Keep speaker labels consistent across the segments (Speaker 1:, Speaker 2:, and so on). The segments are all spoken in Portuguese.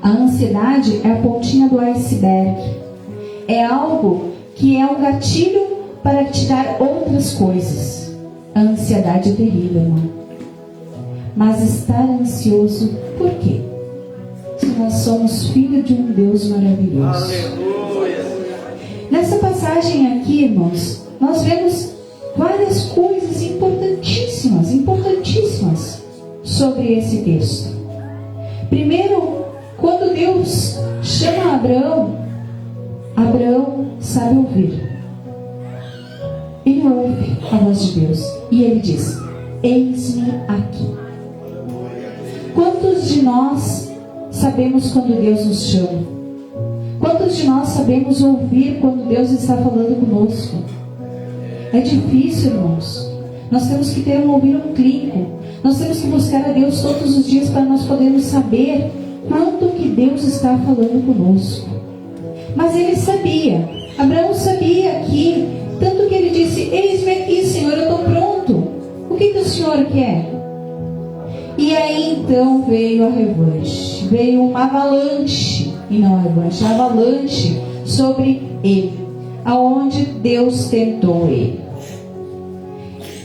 Speaker 1: A ansiedade é a pontinha do iceberg. É algo que é um gatilho para te dar outras coisas. A ansiedade é terrível, irmão. Mas estar ansioso, por quê? Se nós somos filhos de um Deus maravilhoso.
Speaker 2: Aleluia.
Speaker 1: Nessa passagem aqui, irmãos, nós vemos várias coisas importantíssimas sobre esse texto. Primeiro, quando Deus chama Abraão, Abraão sabe ouvir. Ele ouve a voz de Deus e ele diz: eis-me aqui. Quantos de nós sabemos quando Deus nos chama? Quantos de nós sabemos ouvir quando Deus está falando conosco? É difícil, irmãos. Nós temos que ter um ouvido clínico. Nós temos que buscar a Deus todos os dias para nós podermos saber quanto que Deus está falando conosco. Mas ele sabia. Abraão sabia aqui. Tanto que ele disse: eis-me aqui, Senhor, eu estou pronto. O que o Senhor quer? E aí então veio a revanche. Veio uma avalanche. E não a revanche, a avalanche sobre ele. Aonde Deus tentou ele.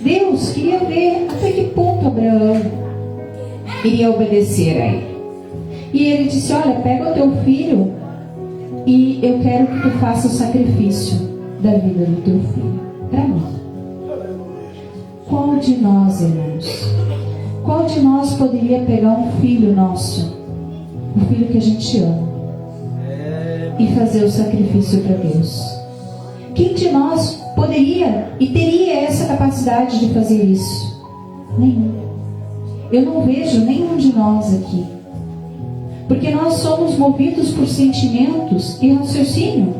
Speaker 1: Deus queria ver até que ponto Abraão iria obedecer a ele. E ele disse: olha, pega o teu filho e eu quero que tu faça o sacrifício da vida do teu filho para mim. Qual de nós, irmãos? Qual de nós poderia pegar um filho nosso, um filho que a gente ama, e fazer o sacrifício para Deus? Quem de nós poderia e teria essa capacidade de fazer isso? Nenhum. Eu não vejo nenhum de nós aqui. Porque nós somos movidos por sentimentos e raciocínio.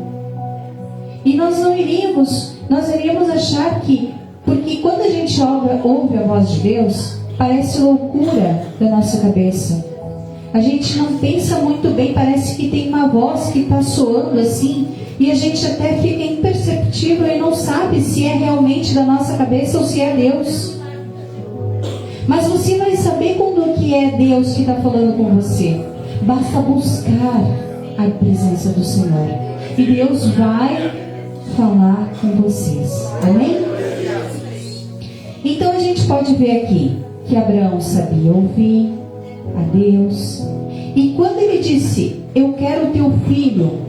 Speaker 1: E nós iríamos achar que, porque quando a gente ouve a voz de Deus, parece loucura da nossa cabeça. A gente não pensa muito bem, parece que tem uma voz que está soando assim, e a gente até fica imperceptível e não sabe se é realmente da nossa cabeça ou se é Deus. Mas você vai saber quando que é Deus que está falando com você. Basta buscar a presença do Senhor. E Deus vai falar com vocês. Amém? Então a gente pode ver aqui que Abraão sabia ouvir a Deus. E quando ele disse: eu quero o teu filho,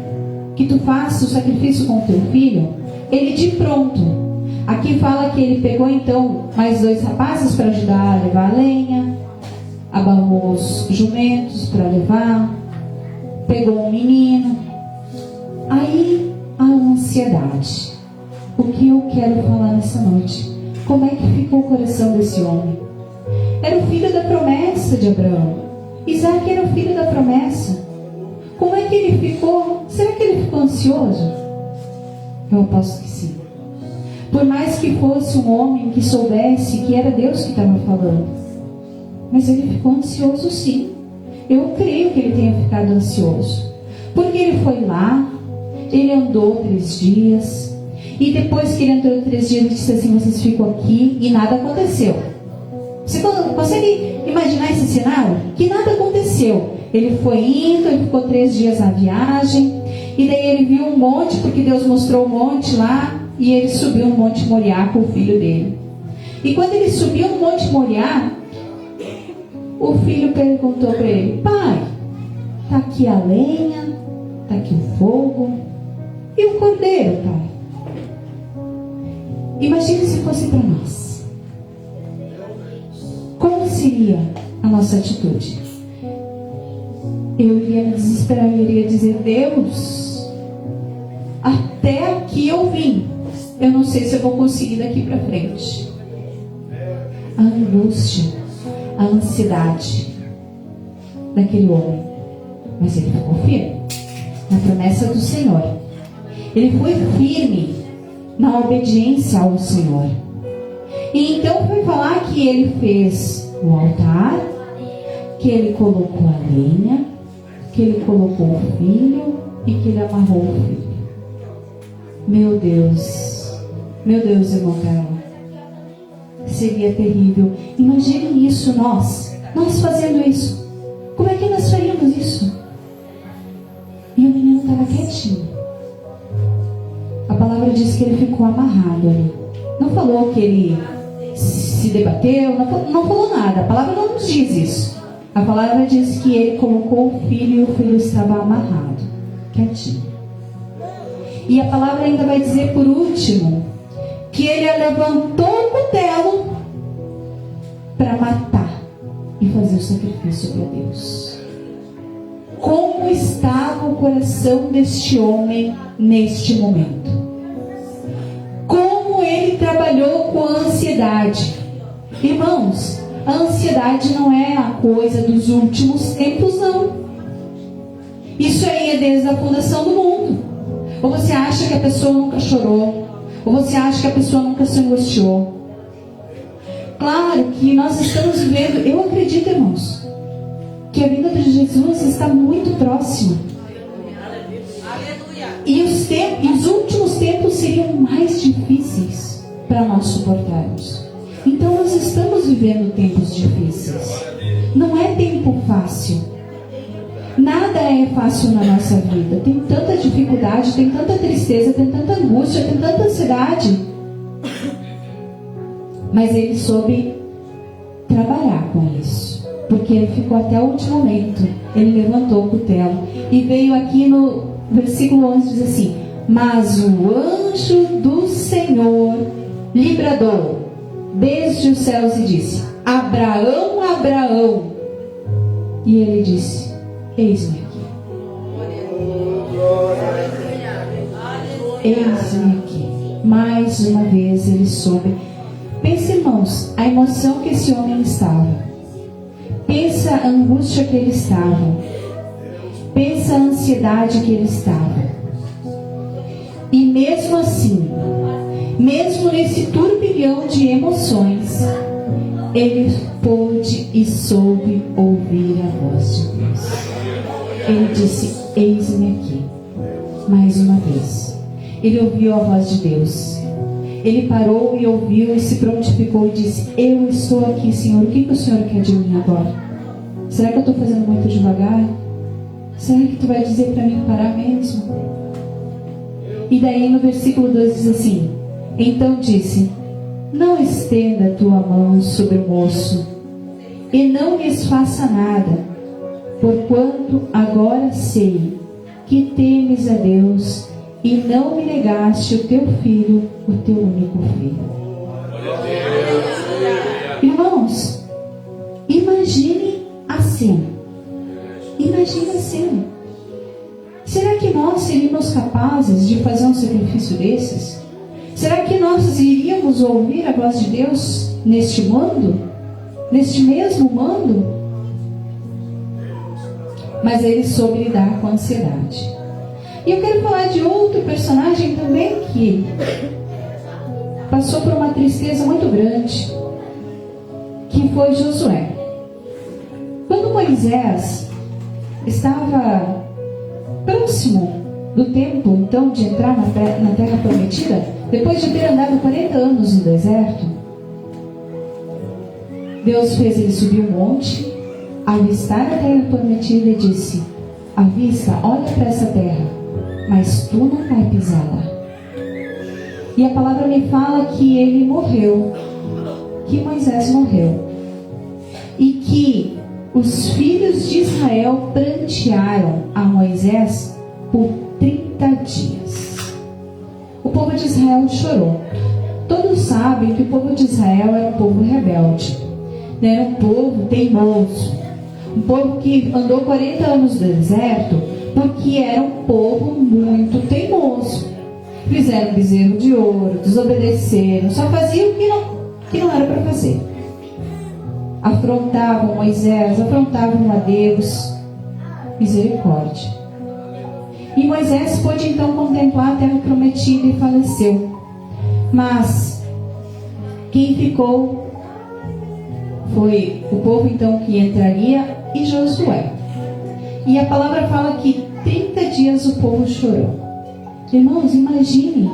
Speaker 1: que tu faça o sacrifício com o teu filho, ele de pronto. Aqui fala que ele pegou então mais 2 rapazes para ajudar a levar a lenha, abalou os jumentos para levar, pegou um menino. Aí a ansiedade. O que eu quero falar nessa noite? Como é que ficou o coração desse homem? Era o filho da promessa de Abraão. Isaac era o filho da promessa. Como é que ele ficou? Será que ele ficou ansioso? Eu aposto que sim. Por mais que fosse um homem que soubesse que era Deus que estava falando. Mas ele ficou ansioso sim. Eu creio que ele tenha ficado ansioso. Porque ele foi lá, ele andou 3 dias. E depois que ele entrou 3 dias, ele disse assim: vocês ficam aqui, e nada aconteceu. Você consegue imaginar esse cenário? Que nada aconteceu. Ele foi indo, ele ficou 3 dias na viagem. E daí ele viu um monte, porque Deus mostrou um monte lá. E ele subiu no Monte Moriá com o filho dele. E quando ele subiu no Monte Moriá, o filho perguntou para ele: pai, está aqui a lenha, está aqui o fogo, e o cordeiro, pai? Imagine se fosse para nós. Como seria a nossa atitude? Eu iria me desesperar, eu iria dizer: Deus, até aqui eu vim, eu não sei se eu vou conseguir daqui para frente. A angústia, a ansiedade daquele homem. Mas ele ficou firme na promessa do Senhor. Ele foi firme na obediência ao Senhor. E então foi falar que ele fez o altar, que ele colocou a lenha, que ele colocou o filho e que ele amarrou o filho. Meu Deus, irmão Carlos, seria terrível. Imagine isso, nós fazendo isso. Como é que nós faríamos isso? que ele ficou amarrado ali. Não falou que ele se debateu, não falou nada. A palavra não nos diz isso. A palavra diz que ele colocou o filho e o filho estava amarrado, quietinho. E a palavra ainda vai dizer por último que ele levantou o cutelo para matar e fazer o sacrifício para Deus. Como estava o coração deste homem neste momento? Como ele trabalhou com a ansiedade? Irmãos, a ansiedade não é a coisa dos últimos tempos, não. Isso aí é desde a fundação do mundo. Ou você acha que a pessoa nunca chorou? Ou você acha que a pessoa nunca se angustiou? Claro que nós estamos vivendo, eu acredito, irmãos, que a vinda de Jesus está muito próxima. E os últimos tempos seriam mais difíceis para nós suportarmos. Então nós estamos vivendo tempos difíceis. Não é tempo fácil. Nada é fácil na nossa vida. Tem tanta dificuldade, tem tanta tristeza, tem tanta angústia, tem tanta ansiedade. Mas ele soube trabalhar com isso. Porque ele ficou até o último momento. Ele levantou o cutelo. E veio aqui no versículo 11, diz assim: mas o anjo do Senhor lhe bradou desde os céus e disse: Abraão, Abraão. E ele disse: eis-me aqui. Eis-me aqui. Mais uma vez ele soube. Pensa, irmãos, a emoção que esse homem estava. Pensa a angústia que ele estava. Pensa a ansiedade que ele estava. E mesmo assim, mesmo nesse turbilhão de emoções, ele pôde e soube ouvir a voz de Deus. Ele disse: eis-me aqui. Mais uma vez. Ele ouviu a voz de Deus. Ele parou e ouviu e se prontificou e disse: eu estou aqui, Senhor. O que o Senhor quer de mim agora? Será que eu estou fazendo muito devagar? Será que tu vai dizer para mim parar mesmo? E daí no versículo 2 diz assim: então disse: não estenda a tua mão sobre o moço e não lhes faça nada, porquanto agora sei que temes a Deus e não me negaste o teu filho, o teu único filho. Irmãos, imagine a cena. Imagine a cena. Será que nós seríamos capazes de fazer um sacrifício desses? Será que nós iríamos ouvir a voz de Deus neste mundo? Neste mesmo mundo? Mas ele soube lidar com a ansiedade. E eu quero falar de outro personagem também que passou por uma tristeza muito grande, que foi Josué. Quando Moisés estava próximo do tempo, então, de entrar na terra prometida, depois de ter andado 40 anos no deserto, Deus fez ele subir um monte, avistar a terra prometida e disse: avista, olha para essa terra, mas tu não vai pisar lá. E a palavra me fala que ele morreu, que Moisés morreu, e que os filhos de Israel prantearam a Moisés por 30 dias. O povo de Israel chorou. Todos sabem que o povo de Israel era um povo rebelde, era um povo teimoso, um povo que andou 40 anos no deserto, porque era um povo muito teimoso. Fizeram bezerro de ouro, desobedeceram, só faziam o que não era para fazer. Afrontavam Moisés, afrontavam a Deus. Misericórdia. E Moisés pôde então contemplar a terra prometida e faleceu. Mas quem ficou foi o povo então que entraria e Josué. E a palavra fala que 30 dias o povo chorou. Irmãos, imagine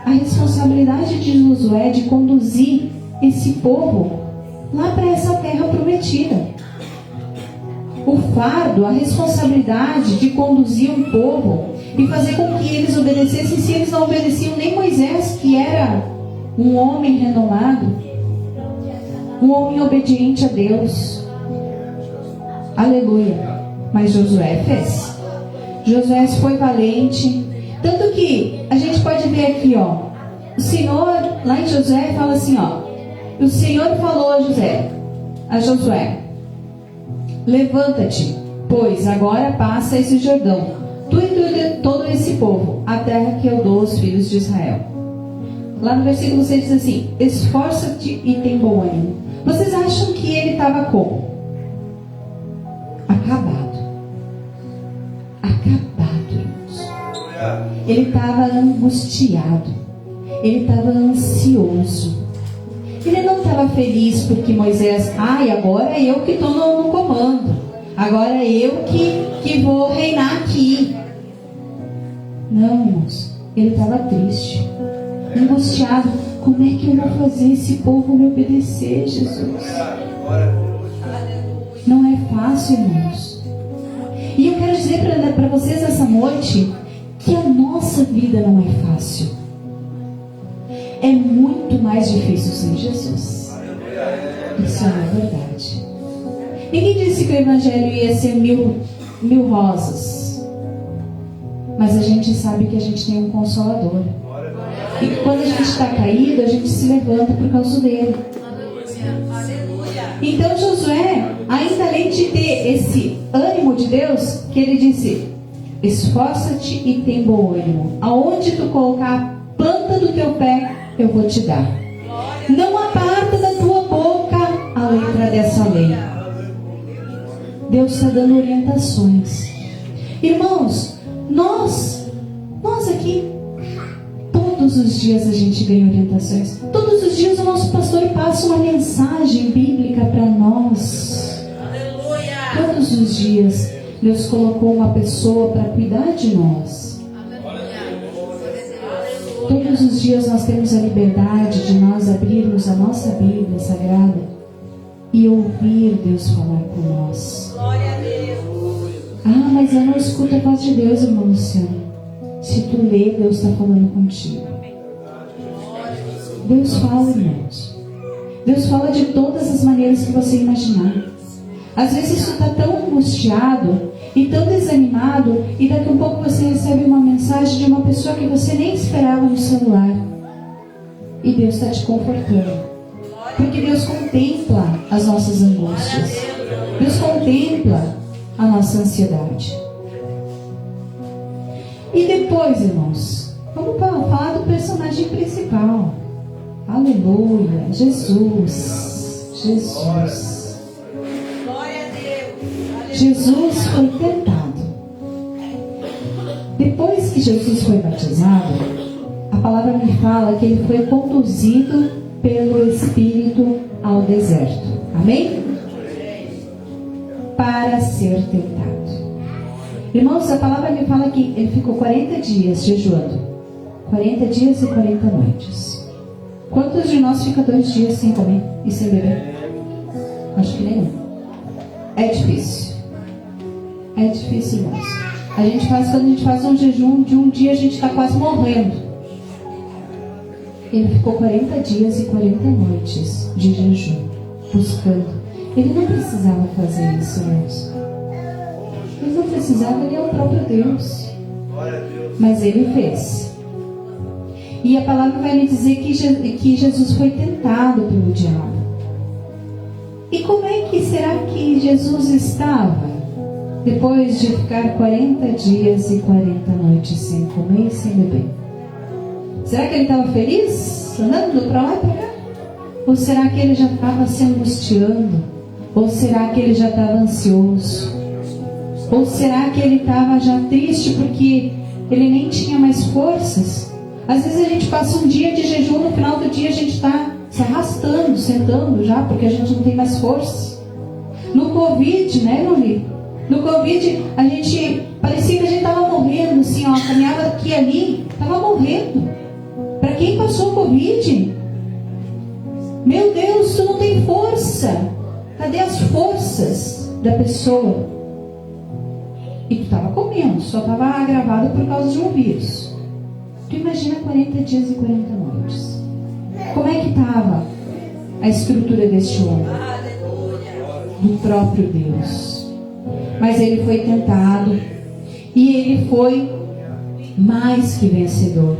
Speaker 1: a responsabilidade de Josué de conduzir esse povo lá para essa terra prometida. o fardo, a responsabilidade de conduzir um povo e fazer com que eles obedecessem, se eles não obedeciam nem Moisés, que era um homem renomado, um homem obediente a Deus. Aleluia. Mas Josué fez. Josué foi valente. Tanto que a gente pode ver aqui, ó, o Senhor, lá em Josué, fala assim, ó, o Senhor falou a Josué, levanta-te, pois agora passa esse Jordão, tu e todo esse povo, a terra que eu dou aos filhos de Israel. Lá no versículo 6 diz assim, esforça-te e tem bom ânimo. Vocês acham que ele estava como? Acabado, irmãos. Ele estava angustiado, ele estava ansioso. Ele não estava feliz porque Moisés, agora eu que estou no comando, agora eu que vou reinar aqui. Não, irmãos, ele estava triste, angustiado. Como é que eu vou fazer esse povo me obedecer, Jesus? Não é fácil, irmãos. E eu quero dizer para vocês essa noite que a nossa vida não é fácil. É muito mais difícil sem Jesus. Isso é uma verdade. Ninguém disse que o Evangelho ia ser mil rosas. Mas a gente sabe que a gente tem um Consolador. E quando a gente está caído, a gente se levanta por causa dele. Então Josué, ainda além de ter esse ânimo de Deus, que ele disse, esforça-te e tem bom ânimo. Aonde tu colocar a planta do teu pé, eu vou te dar. Não aparta da tua boca a letra dessa lei. Deus está dando orientações. Irmãos, nós aqui, todos os dias a gente ganha orientações. Todos os dias o nosso pastor passa uma mensagem bíblica para nós. Todos os dias Deus colocou uma pessoa para cuidar de nós. Todos os dias nós temos a liberdade de nós abrirmos a nossa Bíblia Sagrada e ouvir Deus falar com nós. Mas eu não escuto a voz de Deus, irmão Luciano. Se tu lê, Deus está falando contigo. Deus fala, irmãos. Deus fala de todas as maneiras que você imaginar. Às vezes tu está tão angustiado e tão desanimado, e daqui a um pouco você recebe uma mensagem de uma pessoa que você nem esperava no celular. E Deus está te confortando. Porque Deus contempla as nossas angústias. Deus contempla a nossa ansiedade. E depois, irmãos, vamos falar do personagem principal. Aleluia, Jesus. Jesus foi tentado. Depois que Jesus foi batizado, a palavra me fala que ele foi conduzido pelo Espírito ao deserto. Amém? Para ser tentado. Irmãos, a palavra me fala que ele ficou 40 dias jejuando. 40 dias e 40 noites. Quantos de nós fica 2 dias sem comer e sem beber? Acho que nenhum. É difícil. É difícil, irmãos. Quando a gente faz um jejum de um dia, a gente está quase morrendo. Ele ficou 40 dias e 40 noites de jejum, buscando. Ele não precisava fazer isso, irmãos. Ele não precisava, ele é o próprio Deus. Mas ele fez. E a palavra vai me dizer que Jesus foi tentado pelo diabo. E como é que será que Jesus estava? Depois de ficar 40 dias e 40 noites sem comer e sem beber. Será que ele estava feliz? Andando para lá e para cá? Ou será que ele já estava se angustiando? Ou será que ele já estava ansioso? Ou será que ele estava já triste porque ele nem tinha mais forças? Às vezes a gente passa um dia de jejum, no final do dia a gente está se arrastando, sentando já, porque a gente não tem mais força. No Covid, né, Luli? No Covid, a gente parecia que a gente estava morrendo, assim, ó, caminhava aqui e ali, estava morrendo. Para quem passou o Covid, meu Deus, tu não tem força. Cadê as forças da pessoa? E tu estava comendo, só estava agravado por causa de um vírus. Tu imagina 40 dias e 40 noites. Como é que estava a estrutura deste homem? Do próprio Deus. Mas ele foi tentado e ele foi mais que vencedor.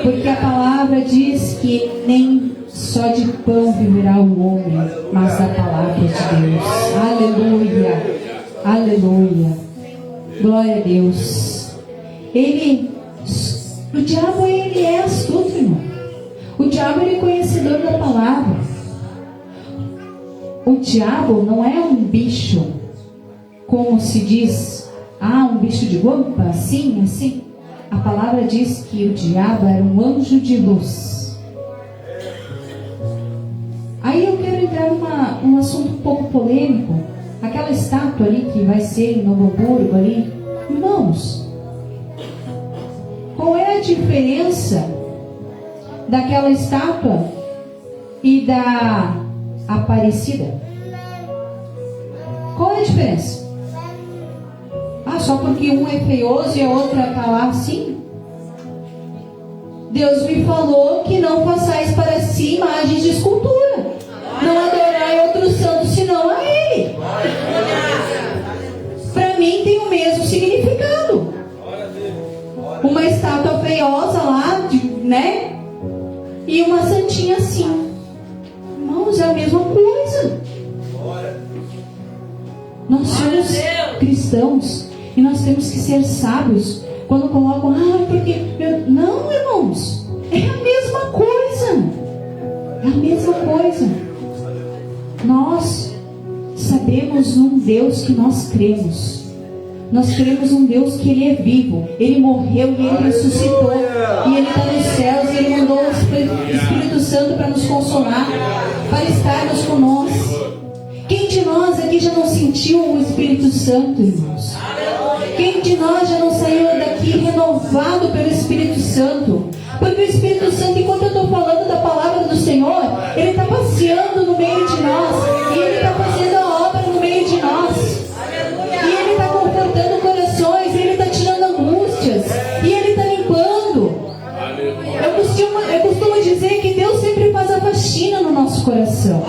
Speaker 1: Porque a palavra diz que nem só de pão viverá o homem, mas da palavra de Deus. Aleluia, aleluia, glória a Deus. O diabo, ele é astuto, irmão. O diabo, ele é conhecedor da palavra. O diabo não é um bicho, como se diz, um bicho de guampa, assim, assim. A palavra diz que o diabo era um anjo de luz. Aí eu quero entrar num assunto um pouco polêmico. Aquela estátua ali que vai ser em Novo Hamburgo ali. Irmãos, qual é a diferença daquela estátua e da Aparecida? Qual é a diferença? Só porque um é feioso e a outra está lá assim? Deus me falou que não façais para si imagens de escultura. Não adorai outro santo senão a Ele. Para mim tem o mesmo significado. Uma estátua feiosa lá, né? E uma santinha assim. Irmãos, é a mesma coisa. Nós somos cristãos e nós temos que ser sábios quando colocam, porque... Não, irmãos, é a mesma coisa. É a mesma coisa. Nós sabemos um Deus que nós cremos. Nós cremos um Deus que Ele é vivo. Ele morreu e Ele ressuscitou. E Ele está nos céus e Ele mandou o Espírito Santo para nos consolar, para estarmos conosco. Quem de nós aqui já não sentiu o Espírito Santo, irmãos? Quem de nós já não saiu daqui renovado pelo Espírito Santo? Porque o Espírito Santo, enquanto eu estou falando da palavra do Senhor, Ele está passeando no meio de nós. E Ele está fazendo a obra no meio de nós. E Ele está confortando corações. E Ele está tirando angústias. E Ele está limpando. Eu costumo dizer que Deus sempre faz a faxina no nosso coração.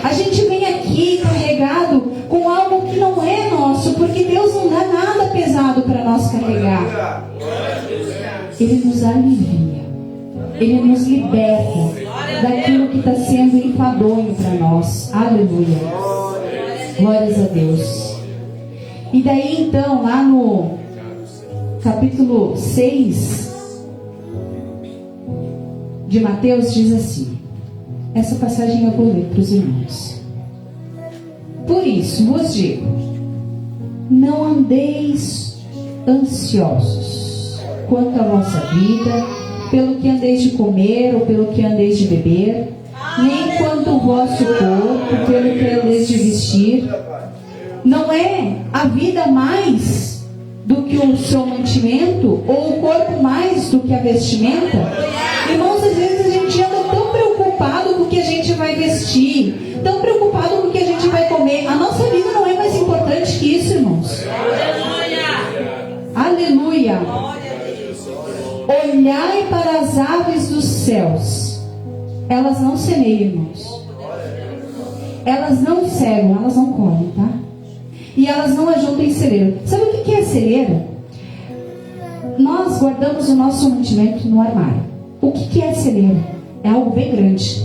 Speaker 1: A gente vem aqui carregado com algo que não é nosso, porque Deus não dá nada pesado para nós carregar. Ele nos alivia, Ele nos liberta daquilo que está sendo enfadonho para nós. Aleluia, glórias a Deus. E daí então, lá no capítulo 6 de Mateus, diz assim. Essa passagem eu vou ler para os irmãos. Por isso vos digo, não andeis ansiosos quanto à vossa vida, pelo que andeis de comer ou pelo que andeis de beber, nem quanto ao vosso corpo, pelo que andeis de vestir. Não é a vida mais do que o seu mantimento, ou o corpo mais do que a vestimenta? Irmãos, às vezes a gente anda tão preocupado com o que a gente vai vestir, tão preocupado com o que a gente vai comer. A nossa vida não é mais importante que isso, irmãos. Aleluia. Olhai para as aves dos céus. Elas não semeiam, irmãos. Elas não cegam, elas não colhem, tá? E elas não ajuntam em celeiro. Sabe o que é celeiro? Nós guardamos o nosso mantimento no armário. O que é celeiro? É algo bem grande.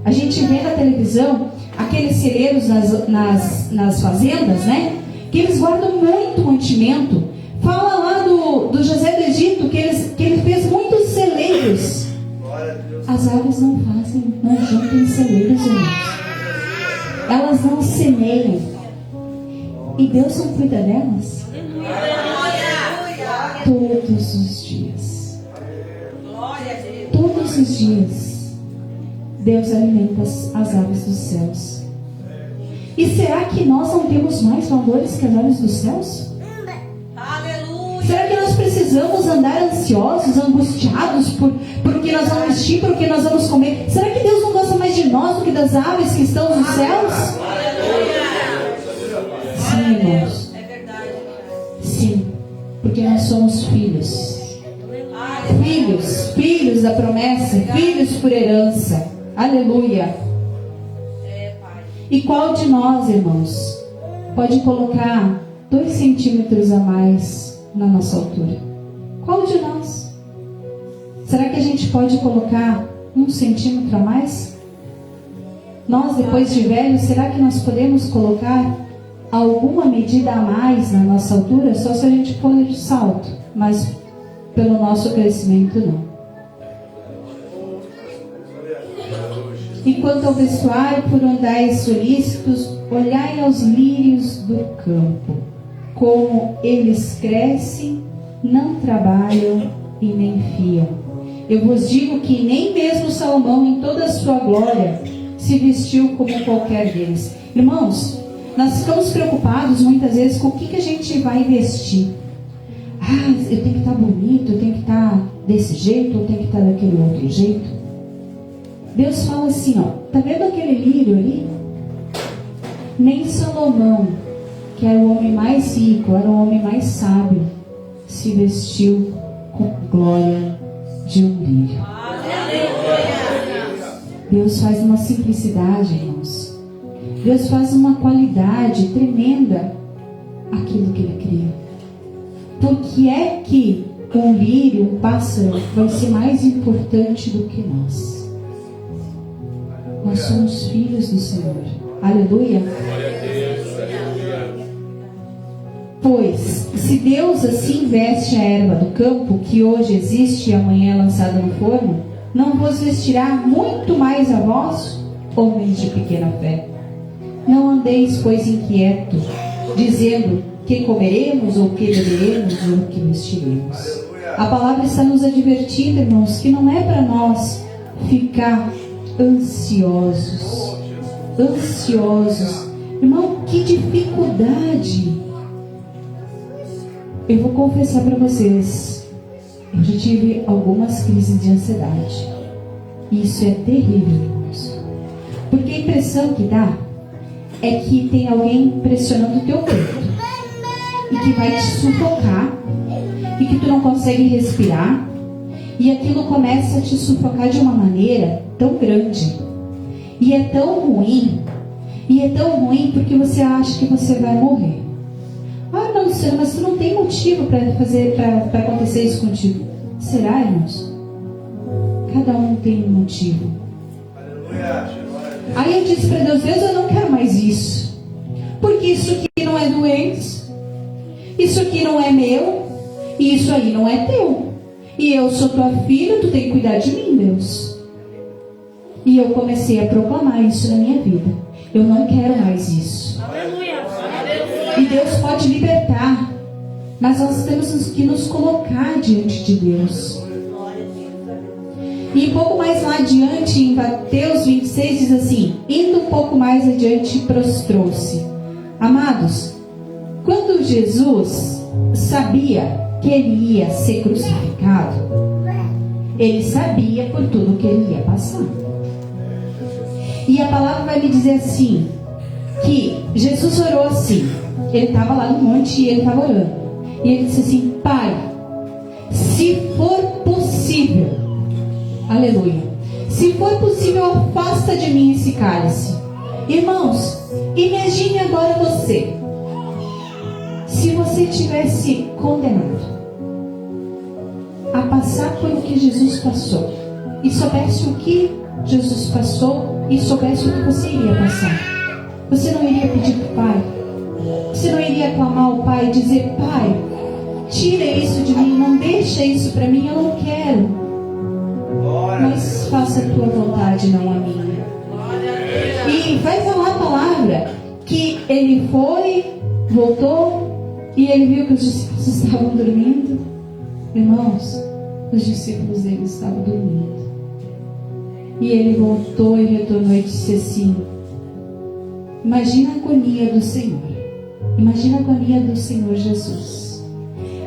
Speaker 1: A gente vê na televisão aqueles celeiros nas fazendas, né? Que eles guardam muito mantimento. Fala lá do José do Egito que ele fez muitos celeiros. As aves não juntam em celeiros, irmãos. Elas não semeiam. E Deus não cuida delas? Todos os dias. Todos os dias. Deus alimenta as aves dos céus. E será que nós não temos mais valores que as aves dos céus? Será que nós precisamos andar ansiosos, angustiados porque nós vamos vestir, porque nós vamos comer? Será que Deus não gosta mais de nós do que das aves que estão nos céus? Sim, irmãos. Sim, porque nós somos filhos. Filhos da promessa, filhos por herança. Aleluia. E qual de nós, irmãos, pode colocar 2 centímetros a mais na nossa altura? Qual de nós? Será que a gente pode colocar 1 centímetro a mais? Nós, depois de velhos, será que nós podemos colocar alguma medida a mais na nossa altura? Só se a gente for de salto, mas pelo nosso crescimento não. E quanto ao vestuário, por andais solícitos, olhai aos lírios do campo, como eles crescem, não trabalham e nem fiam. Eu vos digo que nem mesmo Salomão, em toda a sua glória, se vestiu como qualquer deles. Irmãos, nós ficamos preocupados muitas vezes com o que a gente vai vestir. Eu tenho que estar bonito, eu tenho que estar desse jeito, eu tenho que estar daquele outro jeito. Deus fala assim, tá vendo aquele lírio ali? Nem Salomão, que era o homem mais rico, era o homem mais sábio, se vestiu com a glória de um lírio. Deus faz uma simplicidade, irmãos. Deus faz uma qualidade tremenda aquilo que Ele cria. Por que é que um lírio, um pássaro, vai ser mais importante do que nós? Nós somos filhos do Senhor. Aleluia. Pois, se Deus assim veste a erva do campo, que hoje existe e amanhã é lançada no forno, não vos vestirá muito mais a vós, homens de pequena fé? Não andeis, pois, inquietos, dizendo que comeremos, ou que beberemos, ou que vestiremos. A palavra está nos advertindo, irmãos, que não é para nós ficar ansiosos. Irmão, que dificuldade. Eu vou confessar para vocês, eu já tive algumas crises de ansiedade. Isso é terrível, irmãos. Porque a impressão que dá é que tem alguém pressionando o teu peito e que vai te sufocar e que tu não consegue respirar, e aquilo começa a te sufocar de uma maneira tão grande, e é tão ruim porque você acha que você vai morrer. Não, Senhor, mas tu não tem motivo para acontecer isso contigo. Será, irmãos? Cada um tem um motivo. Aí eu disse para Deus, eu não quero mais isso, porque isso aqui não é doença, isso aqui não é meu, e isso aí não é teu, e eu sou tua filha, tu tem que cuidar de mim, Deus. E eu comecei a proclamar isso na minha vida. Eu não quero mais isso. E Deus pode libertar, mas nós temos que nos colocar diante de Deus. E um pouco mais lá adiante, em Mateus 26, diz assim: indo um pouco mais adiante, prostrou-se. Amados, quando Jesus sabia que ele ia ser crucificado, ele sabia por tudo que ele ia passar. E a palavra vai me dizer assim, que Jesus orou assim. Ele estava lá no monte e ele estava orando. E ele disse assim: Pai, se for possível, aleluia, se for possível, afasta de mim esse cálice. Irmãos, imagine agora você, se você tivesse condenado a passar por o que Jesus passou, e soubesse o que Jesus passou, e soubesse o que você iria passar, você não iria pedir para o Pai? Você não iria clamar ao Pai e dizer: Pai, tira isso de mim, não deixa isso para mim, eu não quero, mas faça a tua vontade, não a minha. E vai falar a palavra que ele foi, voltou, e ele viu que os discípulos estavam dormindo. Irmãos, os discípulos dele estavam dormindo. E ele voltou e retornou e disse assim: imagina a agonia do Senhor. Imagina a agonia do Senhor Jesus.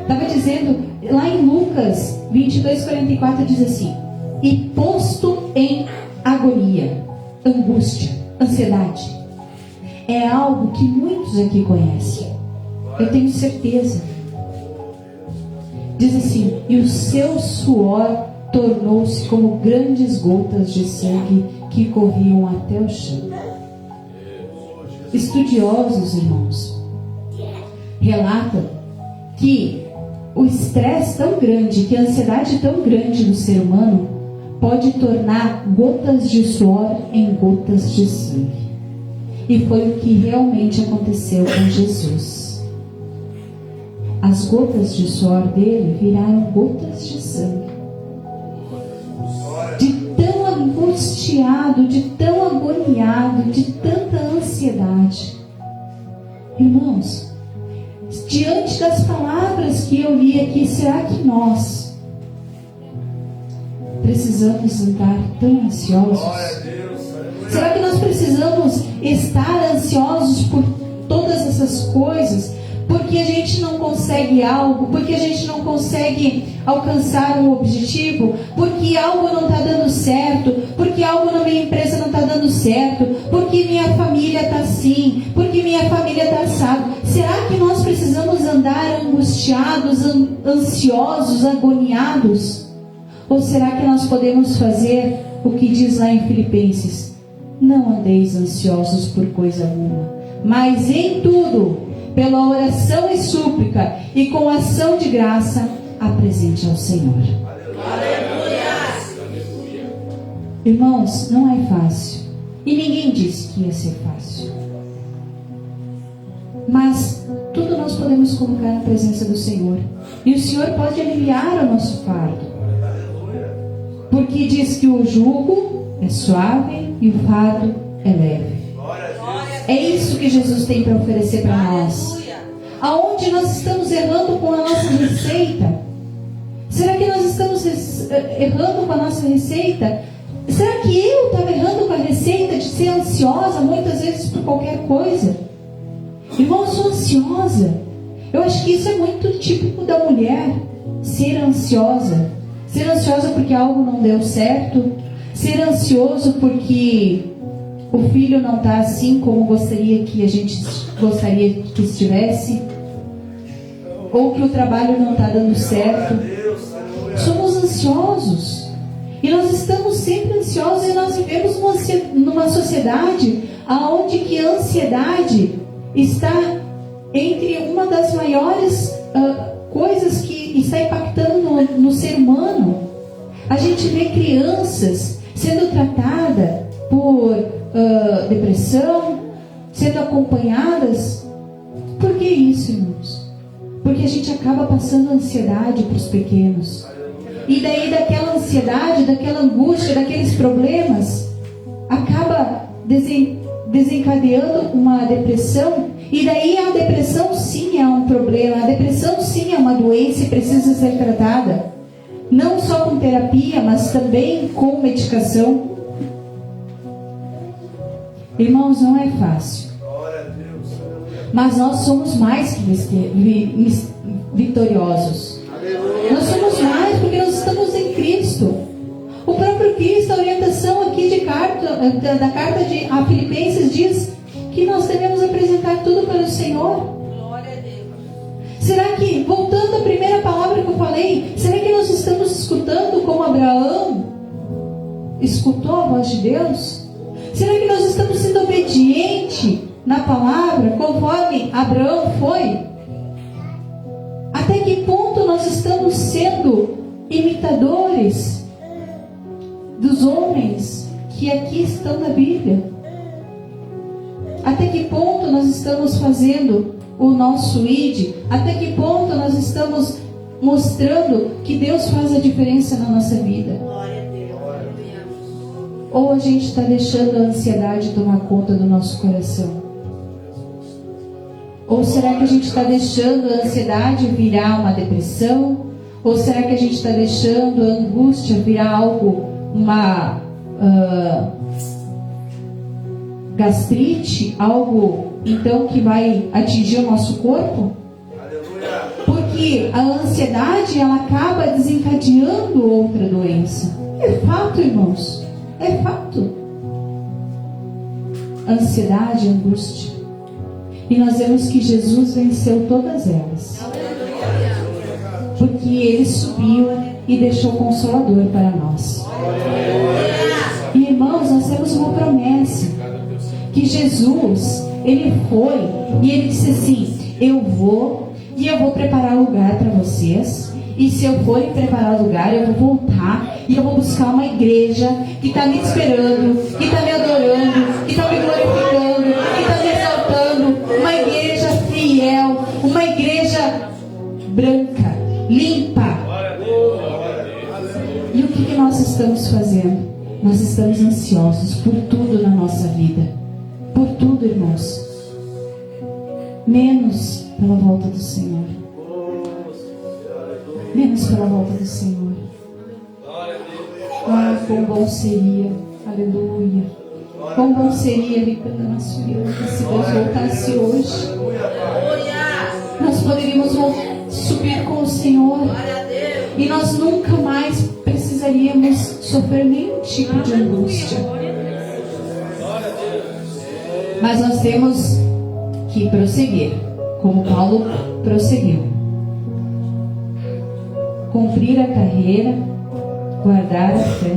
Speaker 1: Estava dizendo, lá em Lucas 22:44 diz assim: e posto em agonia, angústia, ansiedade. É algo que muitos aqui conhecem. Eu tenho certeza. Diz assim: e o seu suor tornou-se como grandes gotas de sangue que corriam até o chão. Estudiosos, irmãos, relatam que o estresse tão grande, que a ansiedade tão grande do ser humano pode tornar gotas de suor em gotas de sangue. E foi o que realmente aconteceu com Jesus. As gotas de suor dele viraram gotas de sangue. De tão angustiado, de tão agoniado, de tanta ansiedade. Irmãos, diante das palavras que eu li aqui, será que nós precisamos andar tão ansiosos? Será que nós precisamos estar ansiosos por todas essas coisas? Porque a gente não consegue algo, porque a gente não consegue alcançar um objetivo, porque algo não está dando certo, porque algo na minha empresa não está dando certo, porque minha família está assim, porque minha família está assado. Será que nós precisamos andar angustiados, ansiosos, agoniados? Ou será que nós podemos fazer o que diz lá em Filipenses? Não andeis ansiosos por coisa alguma, mas em tudo, pela oração e súplica e com ação de graça, apresente ao Senhor. Aleluia. Irmãos, não é fácil. E ninguém disse que ia ser fácil. Mas tudo nós podemos colocar na presença do Senhor. E o Senhor pode aliviar o nosso fardo. Porque diz que o jugo é suave e o fardo é leve. É isso que Jesus tem para oferecer para nós. Aonde nós estamos errando com a nossa receita? Será que nós estamos errando com a nossa receita? Será que eu estava errando com a receita de ser ansiosa muitas vezes por qualquer coisa? Irmão, eu sou ansiosa. Eu acho que isso é muito típico da mulher. Ser ansiosa. Ser ansiosa porque algo não deu certo. Ser ansioso porque o filho não está assim como gostaria que a gente gostaria que estivesse, ou que o trabalho não está dando certo. Somos ansiosos e nós estamos sempre ansiosos, e nós vivemos numa sociedade onde que a ansiedade está entre uma das maiores coisas que está impactando no ser humano. A gente vê crianças sendo tratadas por depressão, sendo acompanhadas. Por que isso, irmãos? Porque a gente acaba passando ansiedade para os pequenos. E daí daquela ansiedade, daquela angústia, daqueles problemas, acaba desencadeando uma depressão. E daí a depressão sim é um problema, a depressão sim é uma doença e precisa ser tratada. Não só com terapia, mas também com medicação. Irmãos, não é fácil. Mas nós somos mais que vitoriosos. Nós somos mais porque nós estamos em Cristo. O próprio Cristo, a orientação aqui da carta a Filipenses diz que nós devemos apresentar tudo para o Senhor. Será que, voltando à primeira palavra que eu falei, será que nós estamos escutando como Abraão escutou a voz de Deus? Será que nós estamos sendo obedientes na palavra, conforme Abraão foi? Até que ponto nós estamos sendo imitadores dos homens que aqui estão na Bíblia? Até que ponto nós estamos fazendo o nosso ID? Até que ponto nós estamos mostrando que Deus faz a diferença na nossa vida? Ou a gente está deixando a ansiedade tomar conta do nosso coração? Ou será que a gente está deixando a ansiedade virar uma depressão? Ou será que a gente está deixando a angústia virar algo, uma gastrite, algo então que vai atingir o nosso corpo? Porque a ansiedade, ela acaba desencadeando outra doença. É fato, irmãos. É fato. Ansiedade, angústia. E nós vemos que Jesus venceu todas elas. Porque E ele subiu e deixou o Consolador para nós. E, irmãos, nós temos uma promessa, que Jesus, ele foi e ele disse assim: eu vou e eu vou preparar lugar para vocês. E se eu for e preparar lugar, eu vou voltar e eu vou buscar uma igreja que está me esperando, que está me adorando, que está me glorificando, que está me exaltando. Uma igreja fiel, uma igreja branca, limpa. E o que nós estamos fazendo? Nós estamos ansiosos por tudo na nossa vida. Por tudo, irmãos. Menos pela volta do Senhor. Menos pela volta do Senhor. Ah, quão bom seria. Aleluia. Quão bom seria, se Deus voltasse hoje. Nós poderíamos subir com o Senhor. E nós nunca mais precisaríamos sofrer nenhum tipo de angústia. Mas nós temos que prosseguir, como Paulo prosseguiu. Cumprir a carreira, guardar a fé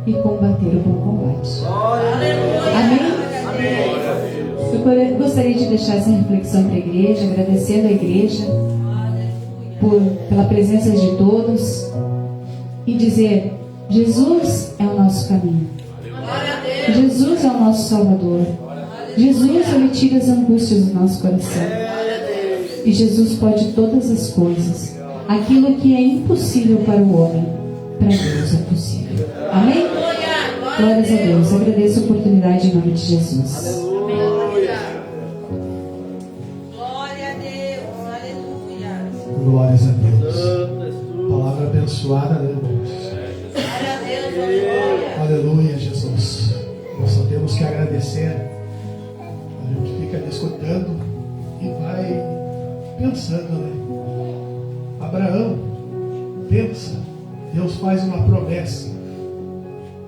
Speaker 1: e combater o bom combate. Amém? Eu gostaria de deixar essa reflexão para a igreja, agradecendo a igreja pela presença de todos e dizer: Jesus é o nosso caminho. Jesus é o nosso Salvador. Jesus, ele tira as angústias do nosso coração. E Jesus pode todas as coisas. Aquilo que é impossível para o homem, para Deus é possível. Amém? Glórias a Deus. Agradeço a oportunidade em nome de Jesus.
Speaker 2: Glória a Deus. Aleluia.
Speaker 3: Glórias a Deus. Palavra abençoada, né, irmãos?
Speaker 2: Glória a Deus. Aleluia.
Speaker 3: Aleluia, Jesus. Nós só temos que agradecer. A gente fica ali escutando e vai pensando, né? Abraão, pensa, Deus faz uma promessa: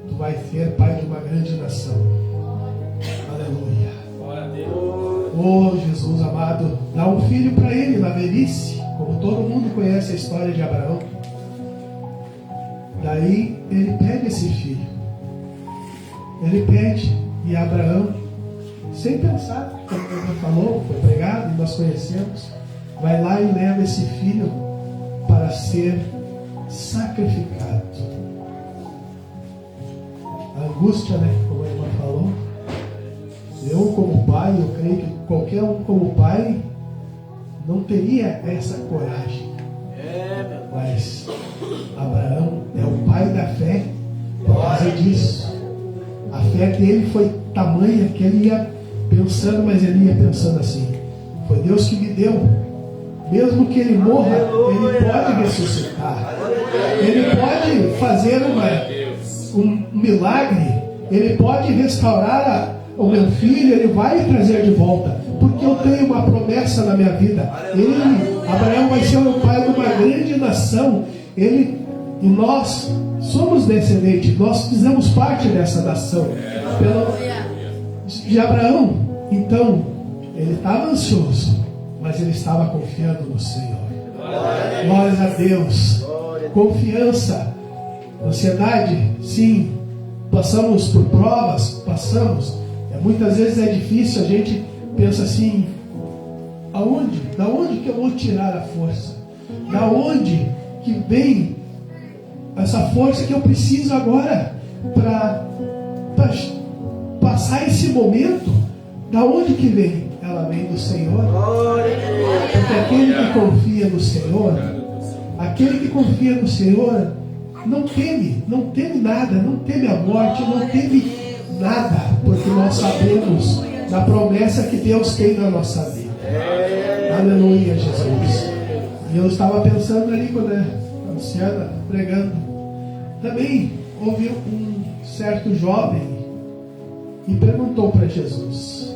Speaker 3: tu vai ser pai de uma grande nação. Aleluia. Oh, Jesus amado, dá um filho para ele na velhice, como todo mundo conhece a história de Abraão. Daí ele pede esse filho. Ele pede, e Abraão, sem pensar, como ele falou, foi pregado e nós conhecemos, vai lá e leva esse filho para ser sacrificado. A angústia, né? Como a irmã falou. Eu, como pai, eu creio que qualquer um como pai não teria essa coragem. Mas Abraão é o pai da fé por causa disso. A fé dele foi tamanha que ele ia pensando, mas ele ia pensando assim: foi Deus que me deu. Mesmo que ele morra, ele pode ressuscitar. Ele pode fazer um milagre. Ele pode restaurar o meu filho. Ele vai trazer de volta. Porque eu tenho uma promessa na minha vida. Abraão vai ser o pai de uma grande nação. E nós somos descendentes. Nós fizemos parte dessa nação. De Abraão. Então, ele estava ansioso, mas ele estava confiando no Senhor. Glórias a Deus. Confiança. Ansiedade, sim. Passamos por provas, passamos. Muitas vezes é difícil, a gente pensa assim: aonde? Da onde que eu vou tirar a força? Da onde que vem essa força que eu preciso agora para passar esse momento? Da onde que vem? Ela vem do Senhor. Porque aquele que confia no Senhor, aquele que confia no Senhor, não teme nada, não teme a morte, não teme nada, porque nós sabemos da promessa que Deus tem na nossa vida. Aleluia, Jesus. E eu estava pensando ali quando a Luciana pregando, também houve um certo jovem e perguntou para Jesus: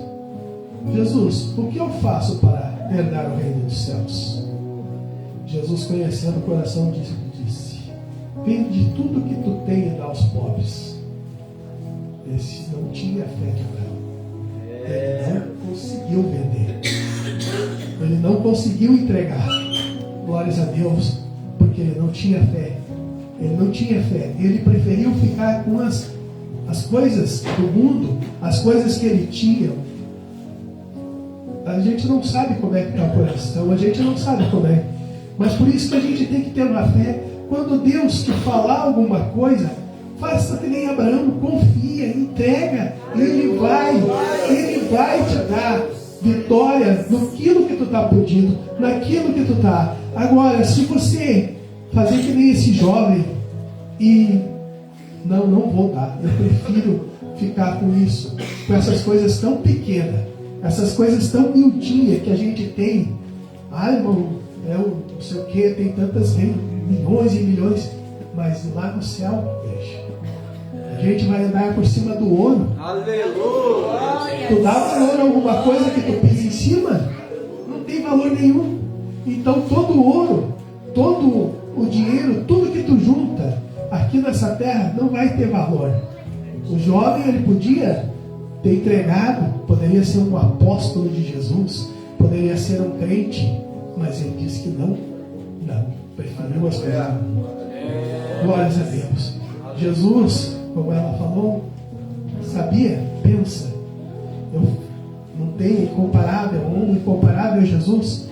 Speaker 3: Jesus, o que eu faço para herdar o reino dos céus? Jesus, conhecendo o coração, disse: vende tudo que tu tem e dá aos pobres. Esse não tinha fé de Abraão. Ele não conseguiu vender. Ele não conseguiu entregar. Glórias a Deus, porque ele não tinha fé. Ele não tinha fé. Ele preferiu ficar com as coisas do mundo, as coisas que ele tinha. A gente não sabe como é que está o coração, a gente não sabe como é. Mas por isso que a gente tem que ter uma fé. Quando Deus te falar alguma coisa, faça que nem Abraão, confia, entrega. Ele vai te dar vitória naquilo que tu está pedindo, naquilo que tu está. Agora, se você fazer que nem esse jovem e não vou dar, eu prefiro ficar com isso, com essas coisas tão pequenas, essas coisas tão miudinhas que a gente tem. Irmão, não sei o que, tem tantas milhões e milhões, mas lá no céu, veja, a gente vai andar por cima do ouro. Aleluia! Tu dá valor a alguma coisa que tu pisa em cima? Não tem valor nenhum. Então todo o ouro, todo o dinheiro, tudo que tu junta aqui nessa terra não vai ter valor. O jovem, ele podia ter entregado, poderia ser um apóstolo de Jesus, poderia ser um crente, mas ele disse que não, preferiu as coisas. Glórias a Deus. Jesus, como ela falou, sabia, pensa, eu não tenho incomparável, um incomparável Jesus,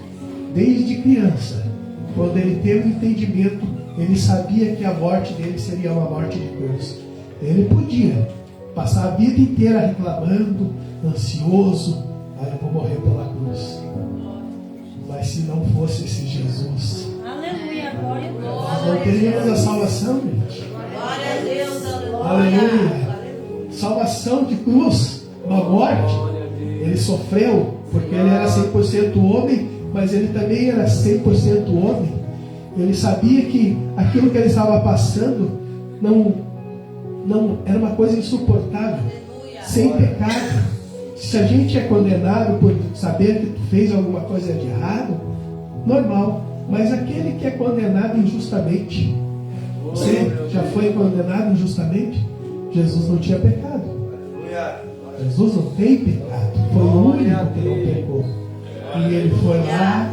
Speaker 3: desde criança, quando ele teve o entendimento, ele sabia que a morte dele seria uma morte de cruz. Ele podia passar a vida inteira reclamando, ansioso, eu vou morrer pela cruz. Mas se não fosse esse Jesus,
Speaker 2: Aleluia, glória a Deus.
Speaker 3: nós não teríamos a salvação, gente.
Speaker 2: Glória a Deus,
Speaker 3: Aleluia. Salvação de cruz, uma morte. Ele sofreu porque ele era 100% homem, mas ele também era 100% homem. Ele sabia que aquilo que ele estava passando não era uma coisa insuportável, sem pecado. Se a gente é condenado por saber que fez alguma coisa de errado, normal. Mas aquele que é condenado injustamente, você já foi condenado injustamente? Jesus não tinha pecado. Jesus não tem pecado. Foi o único que não pecou. E ele foi lá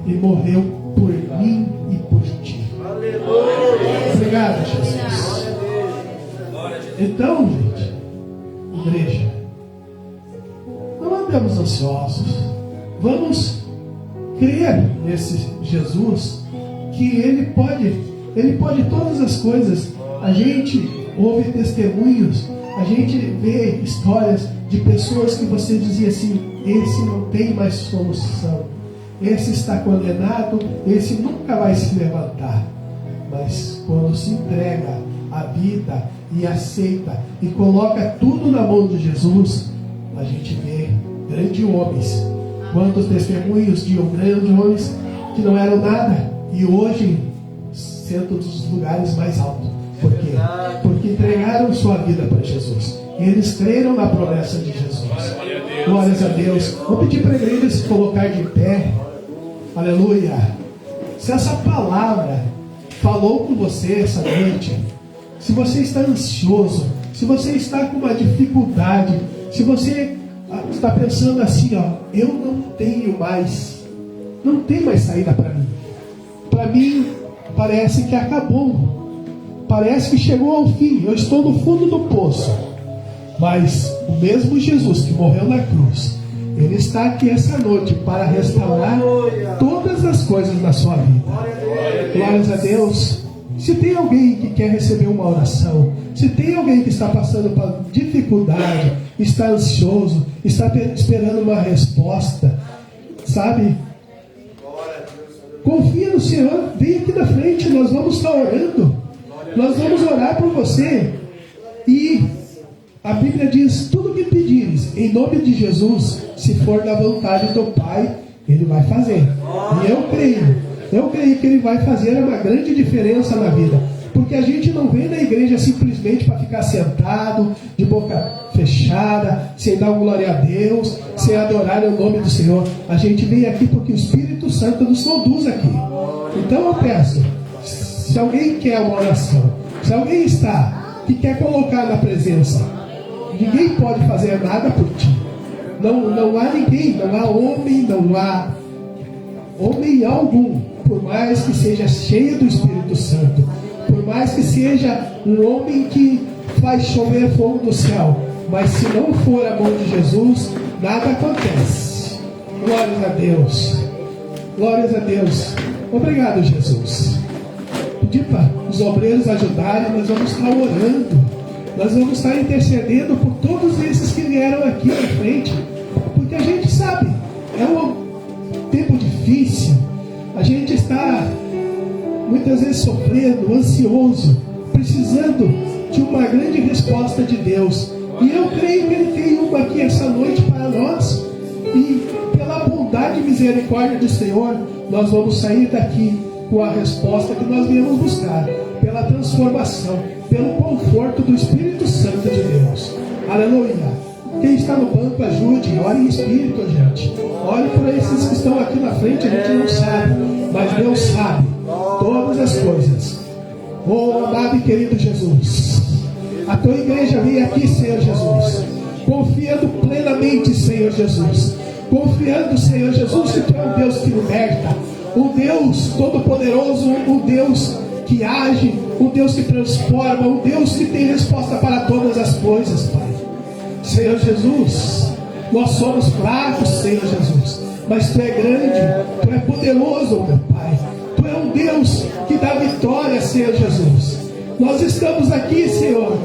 Speaker 3: e morreu por mim e por ti. Obrigado, Jesus. Então, gente, igreja, não andemos ansiosos. Vamos crer nesse Jesus, que ele pode todas as coisas. A gente ouve testemunhos, a gente vê histórias de pessoas que você dizia assim: esse não tem mais solução, esse está condenado, esse nunca vai se levantar. Mas quando se entrega a vida e aceita e coloca tudo na mão de Jesus, a gente vê grandes homens. Quantos testemunhos de grandes homens que não eram nada e hoje sentam dos lugares mais altos. Por quê? Porque entregaram sua vida para Jesus. E eles creram na promessa de Jesus. Glórias a Deus. Vou pedir para a igreja se colocar de pé. Aleluia. Se essa palavra falou com você essa noite, se você está ansioso, se você está com uma dificuldade, se você está pensando assim, eu não tenho mais saída para mim. Para mim parece que acabou, parece que chegou ao fim, eu estou no fundo do poço. Mas o mesmo Jesus que morreu na cruz, ele está aqui essa noite para restaurar todas as coisas na sua vida. Glórias a Deus. Se tem alguém que quer receber uma oração, se tem alguém que está passando por dificuldade, está ansioso, está esperando uma resposta, sabe? Confia no Senhor, vem aqui na frente, nós vamos estar orando, nós vamos orar por você. E a Bíblia diz: tudo que pedires em nome de Jesus, se for da vontade do Pai, Ele vai fazer. E eu creio que Ele vai fazer uma grande diferença na vida. Porque a gente não vem na igreja simplesmente para ficar sentado, de boca fechada, sem dar glória a Deus, sem adorar o nome do Senhor. A gente vem aqui porque o Espírito Santo nos conduz aqui. Então eu peço, se alguém quer uma oração, se alguém está que quer colocar na presença, ninguém pode fazer nada por ti. Não há ninguém, não há homem algum por mais que seja cheio do Espírito Santo, por mais que seja um homem que faz chover fogo do céu, mas se não for a mão de Jesus, nada acontece. Glórias a Deus. Glórias a Deus. Obrigado, Jesus. Pedir para os obreiros ajudarem, nós vamos estar orando, nós vamos estar intercedendo por todos esses que vieram aqui na frente, porque a gente sabe, é um tempo difícil, a gente está muitas vezes sofrendo, ansioso, precisando de uma grande resposta de Deus. E eu creio que Ele tem uma aqui essa noite para nós. E pela bondade e misericórdia do Senhor, nós vamos sair daqui com a resposta que nós viemos buscar, pela transformação, pelo conforto do Espírito Santo de Deus. Aleluia. Quem está no banco, ajude, ore em espírito, gente. Ore por esses que estão aqui na frente, a gente não sabe, mas Deus sabe todas as coisas. Oh, amado e querido Jesus, a tua igreja vem aqui, Senhor Jesus, confiando plenamente, Senhor Jesus, confiando, Senhor Jesus, que tu é um Deus que liberta, um Deus todo-poderoso, um Deus que age, um Deus que transforma, um Deus que tem resposta para todas as coisas, Pai. Senhor Jesus, nós somos fracos, Senhor Jesus, mas tu é grande, tu é poderoso, meu Pai. Tu é um Deus que dá vitória, Senhor Jesus. Nós estamos aqui, Senhor,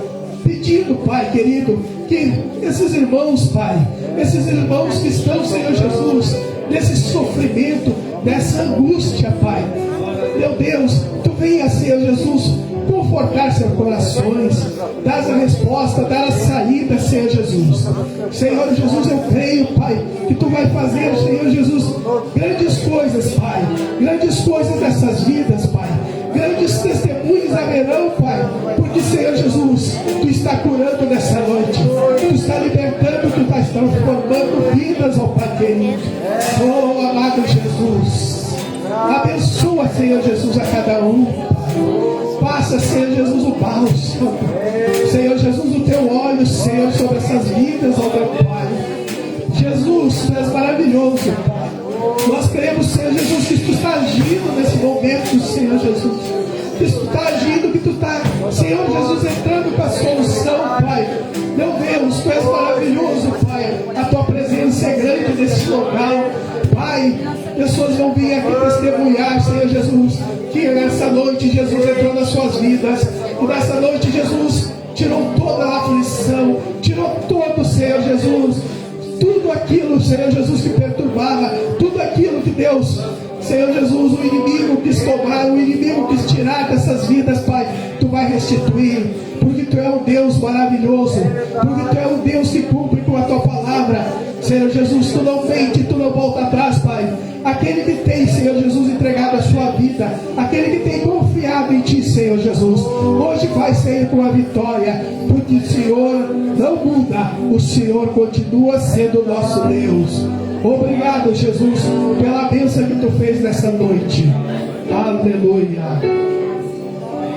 Speaker 3: pedindo, Pai querido, que esses irmãos, Pai, esses irmãos que estão, Senhor Jesus, nesse sofrimento, nessa angústia, Pai, meu Deus, tu venha, Senhor Jesus, confortar seus corações, dar a resposta, dar a saída, Senhor Jesus. Senhor Jesus, eu creio, Pai, que tu vai fazer, Senhor Jesus, grandes coisas, Pai, grandes coisas nessas vidas, Pai, grandes testemunhos haverão, Pai, porque, Senhor Jesus, tu está curando nessa noite, tu está libertando, tu está transformando vidas, ó Pai querido. Oh, amado Jesus, abençoa, Senhor Jesus, a cada um, passa, Senhor Jesus, o bálsamo, Senhor Jesus, o teu óleo, Senhor, sobre essas vidas, ó meu Pai. Jesus, tu és maravilhoso, Pai. Nós queremos, Senhor Jesus, que tu está agindo nesse momento, Senhor Jesus, que tu está agindo, que tu está, Senhor Jesus, entrando com a solução, Pai. Meu Deus, tu és maravilhoso, Pai. A tua presença é grande nesse local, Pai. Pessoas vão vir aqui testemunhar, Senhor Jesus, que nessa noite Jesus entrou nas suas vidas, e nessa noite Jesus tirou toda a aflição, tirou todo, Senhor Jesus, tudo aquilo, Senhor Jesus, que perturbava, tudo aquilo que Deus, Senhor Jesus, o inimigo quis tomar, o inimigo quis tirar dessas vidas, Pai, tu vai restituir, porque tu é um Deus maravilhoso, porque tu é um Deus que cumpre com a tua palavra, Senhor Jesus, tu não mente, tu não volta atrás, Pai. Aquele que tem, Senhor Jesus, entregado a sua vida, aquele que tem confiado em ti, Senhor Jesus, hoje vai sair com a vitória, porque o Senhor não muda, o Senhor continua sendo o nosso Deus. Obrigado, Jesus, pela bênção que tu fez nessa noite. Aleluia.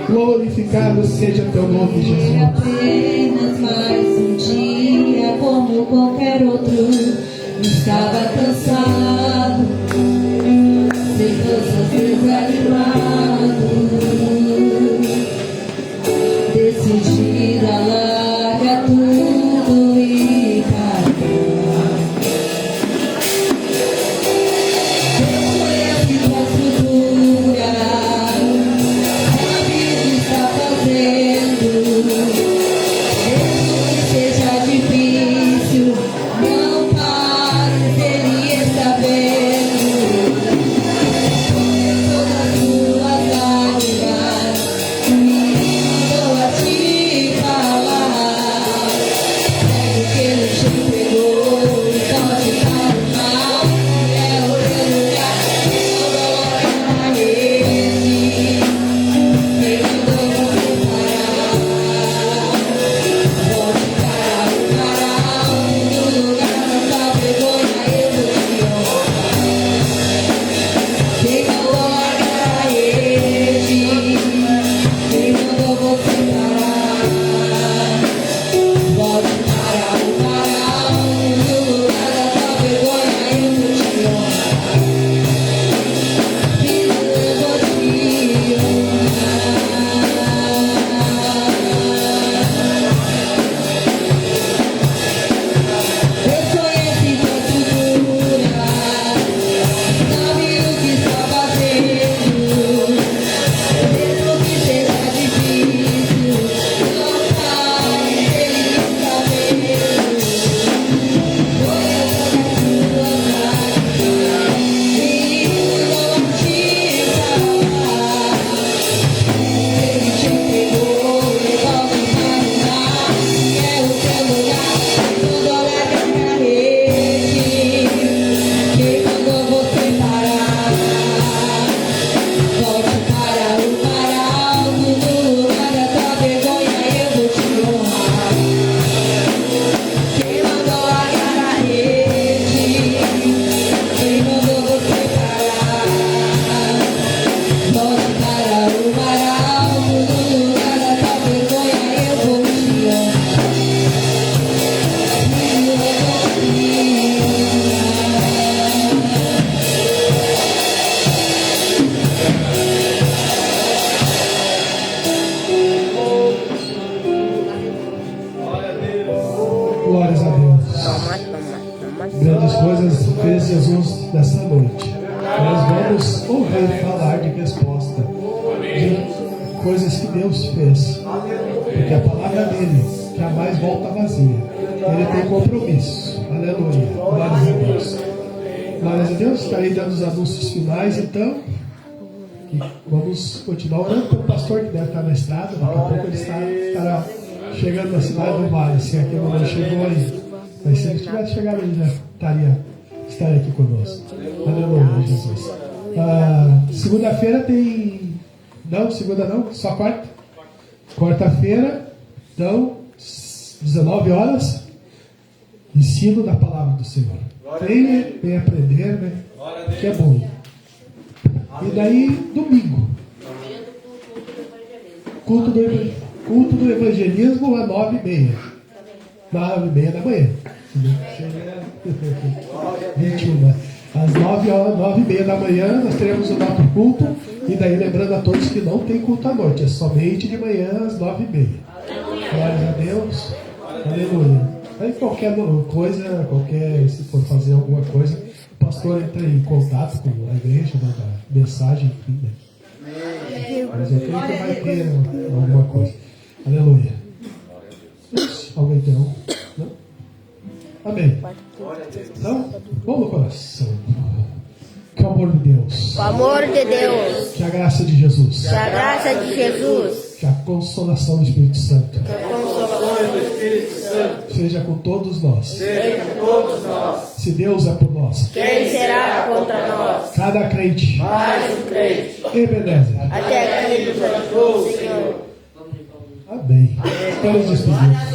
Speaker 3: Glorificado seja teu nome, Jesus.
Speaker 4: Apenas mais um dia, como qualquer outro, estava cansado, sem forças, desanimado, decidida a largar tudo e caminhar. Deus conhece tua estrutura, a vida está fazendo, mesmo que seja difícil, não pare, Ele está vendo toda a tua
Speaker 3: veio falar de resposta, de coisas que Deus fez. Porque a palavra dele jamais volta vazia. Ele tem compromisso. Aleluia. Glórias a Deus. Glórias a Deus. Está aí dando os anúncios finais, então. E vamos continuar orando pelo pastor que deve estar na estrada. Daqui a pouco ele estará chegando na cidade do Vale. Se aquele não chegou aí. Mas se ele tivesse chegado, ele já estaria aqui conosco. Aleluia, Jesus. Segunda-feira tem. Não, segunda não, só quarta. Quarta-feira, então, 19 horas, ensino da palavra do Senhor. Vem aprender, né? Que é bom. E daí, domingo, culto do evangelismo às 9h30. 9h30 da manhã. 21, às 9h30 da manhã nós teremos o nosso culto. E daí lembrando a todos que não tem culto à noite, é somente de manhã às 9h30. Glórias a Deus. Aleluia. Aí qualquer coisa, se for fazer alguma coisa, o pastor entra em contato com a igreja, manda mensagem, enfim, né? Mas eu creio que vai ter alguma coisa. Aleluia. Alguém tem um? Não? Amém. Então, vamos no coração. Que o amor de Deus.
Speaker 5: O amor de Deus.
Speaker 3: Que a graça de Jesus.
Speaker 5: Que a graça de Jesus.
Speaker 3: Que a consolação do Espírito Santo.
Speaker 5: Que a consolação do Espírito Santo.
Speaker 3: Seja com todos nós.
Speaker 5: Seja com todos nós.
Speaker 3: Se Deus é por nós,
Speaker 5: Quem será contra nós?
Speaker 3: cada crente.
Speaker 5: Mais um crente.
Speaker 3: Ebenezer.
Speaker 5: Até aqui nos ajudou o Senhor.
Speaker 3: Amém. Vamos despedir.